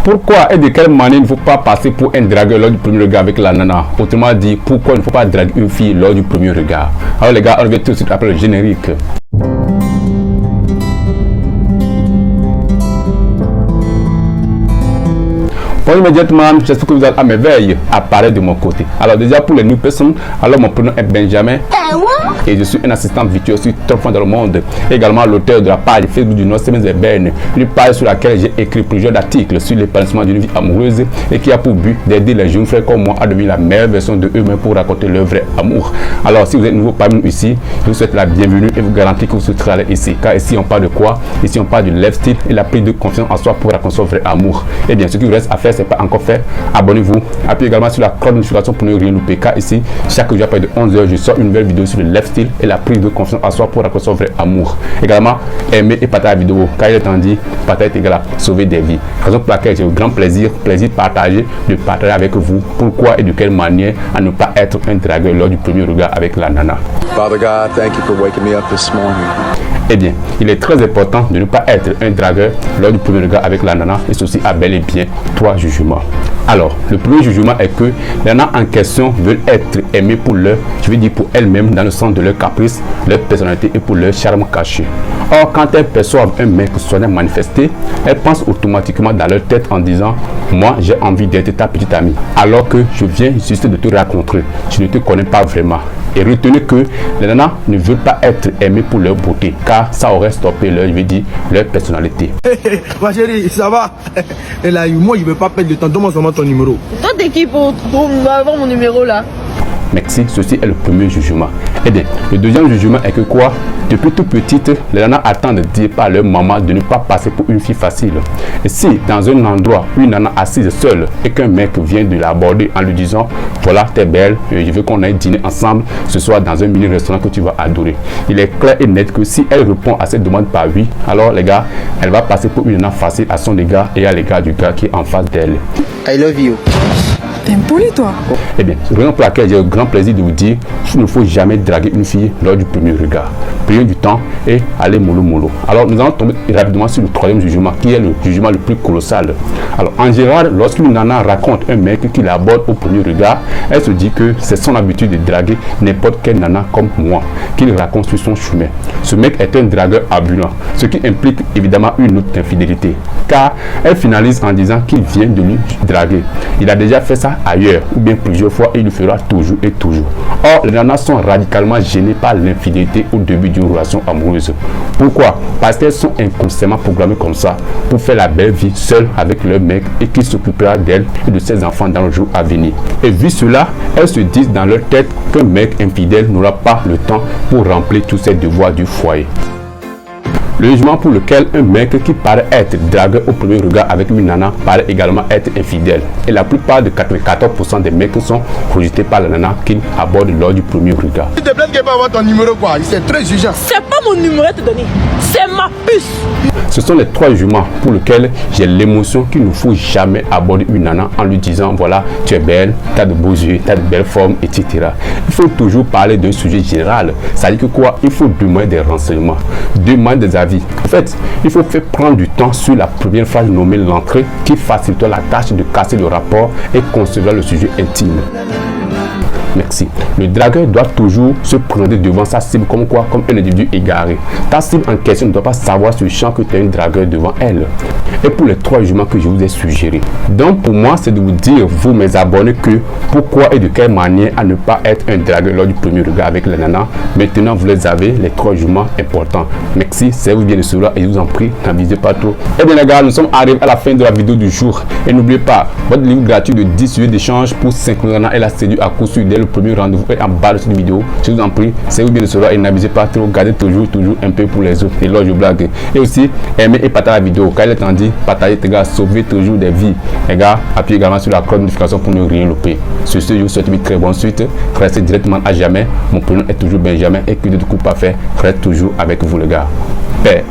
Pourquoi et de quelle manière il ne faut pas passer pour un dragueur lors du premier regard avec la nana? Autrement dit, pourquoi il ne faut pas draguer une fille lors du premier regard? Alors les gars, on revient tout de suite après le générique. Bonjour immédiatement, j'espère que vous êtes à merveille, apparaît de mon côté. Alors déjà pour les new personnes, alors mon prénom est Benjamin et je suis un assistant virtuel sur Top Fun dans le monde. Également l'auteur de la page Facebook du nom Semaines Urbaines, une page sur laquelle j'ai écrit plusieurs articles sur l'épanouissement d'une vie amoureuse et qui a pour but d'aider les jeunes frères comme moi à devenir la meilleure version de eux-mêmes pour raconter leur vrai amour. Alors si vous êtes nouveau parmi nous ici, je vous souhaite la bienvenue et vous garantis que vous serez à l'aise ici. Car ici on parle de quoi? Ici on parle du lifestyle et la prise de confiance en soi pour raconter son vrai amour. Et bien ce qui vous reste à faire, c'est pas encore fait, abonnez-vous, appuyez également sur la cloche de notification pour ne rien louper, car ici chaque jour à partir de 11h je sors une nouvelle vidéo sur le lifestyle et la prise de confiance en soi pour raconter son vrai amour. Également aimez et partagez la vidéo, car il est temps dit partager est égal à sauver des vies, raison pour laquelle j'ai le grand plaisir de partager avec vous pourquoi et de quelle manière à ne pas être un dragueur lors du premier regard avec la nana. Father God, thank you for waking me up this morning. Eh bien, il est très important de ne pas être un dragueur lors du premier regard avec la nana, et ceci a bel et bien 3 jugements. Alors, le premier jugement est que les nanas en question veulent être aimées pour leur, je veux dire pour elles-mêmes, dans le sens de leur caprice, leur personnalité et pour leur charme caché. Or, quand elles perçoivent un mec souvent manifesté, elles pensent automatiquement dans leur tête en disant « Moi, j'ai envie d'être ta petite amie, alors que je viens juste de te rencontrer, je ne te connais pas vraiment. » Et retenez que les nanas ne veulent pas être aimées pour leur beauté, car ça aurait stoppé leur, je veux dire, leur personnalité. Ma chérie, ça va? Et là, moi, je ne veux pas perdre de temps. Donne-moi seulement ton numéro. Toi, t'es qui pour avoir mon numéro là? Merci, ceci est le premier jugement. Et bien, le deuxième jugement est que quoi? Depuis toute petite, les nanas attendent de dire par leur maman de ne pas passer pour une fille facile. Et si dans un endroit où une nana assise seule et qu'un mec vient de l'aborder en lui disant voilà, t'es belle, je veux qu'on aille dîner ensemble ce soir dans un mini restaurant que tu vas adorer, il est clair et net que si elle répond à cette demande par oui, alors les gars, elle va passer pour une nana facile à son égard et à l'égard du gars qui est en face d'elle. I love you. T'es impoli toi. Eh bien, c'est la raison pour laquelle j'ai le grand plaisir de vous dire qu'il ne faut jamais draguer une fille lors du premier regard. Prenez du temps et allez mollo mollo. Alors nous allons tomber rapidement sur le troisième jugement qui est le jugement le plus colossal. Alors en général, lorsqu'une nana raconte un mec qui l'aborde au premier regard, elle se dit que c'est son habitude de draguer n'importe quelle nana comme moi, qu'il raconte sur son chemin. Ce mec est un dragueur ambulant, ce qui implique évidemment une autre infidélité, car elle finalise en disant qu'il vient de lui draguer. Il a déjà fait ça ailleurs ou bien plusieurs fois et il le fera toujours et toujours. Or, les nanas sont radicalement gênées par l'infidélité au début d'une relation amoureuse. Pourquoi? Parce qu'elles sont inconsciemment programmées comme ça pour faire la belle vie seule avec leur mec et qui s'occupera d'elle et de ses enfants dans le jour à venir. Et vu cela, elles se disent dans leur tête qu'un mec infidèle n'aura pas le temps pour remplir tous ses devoirs du foyer. Le jugement pour lequel un mec qui paraît être dragueur au premier regard avec une nana paraît également être infidèle. Et la plupart de 94% des mecs sont rejetés par la nana qu'ils abordent lors du premier regard. S'il te plaît, qu'elle peut avoir ton numéro quoi? C'est très jugeant. C'est pas mon numéro à te donner. C'est ma puce. Ce sont les 3 jugements pour lesquels j'ai l'émotion qu'il ne faut jamais aborder une nana en lui disant voilà, tu es belle, tu as de beaux yeux, tu as de belles formes, etc. Il faut toujours parler d'un sujet général. Ça dit que quoi? Il faut demander des renseignements, demander des avis. En fait, il faut faire prendre du temps sur la première phrase nommée l'entrée qui facilitera la tâche de casser le rapport et concevoir le sujet intime. Merci. Le dragueur doit toujours se prendre devant sa cible comme quoi? Comme un individu égaré. Ta cible en question ne doit pas savoir sur le champ que tu es un dragueur devant elle. Et pour les 3 jugements que je vous ai suggérés. Donc pour moi, c'est de vous dire, vous mes abonnés, que pourquoi et de quelle manière à ne pas être un dragueur lors du premier regard avec la nana. Maintenant, vous les avez, les 3 jugements importants. Merci, c'est vous bien de cela et je vous en prie, n'abusez pas trop. Et bien les gars, nous sommes arrivés à la fin de la vidéo du jour. Et n'oubliez pas, votre livre gratuit de 10 sujets d'échange pour 5 nana et la séduire à coup sûr dès le premier rendez-vous est en bas de cette vidéo. Je vous en prie, c'est vous bien de cela et n'abusez pas trop, gardez toujours un peu pour les autres. Et là je blague. Et aussi, aimez et partagez la vidéo. Quand il est temps dit, partagez les gars, sauvez toujours des vies. Les gars, appuyez également sur la cloche de notification pour ne rien louper. Sur ce, je vous souhaite une très bonne suite. Restez directement à jamais. Mon prénom est toujours Benjamin et que de coup pas fait, reste toujours avec vous les gars. Paix.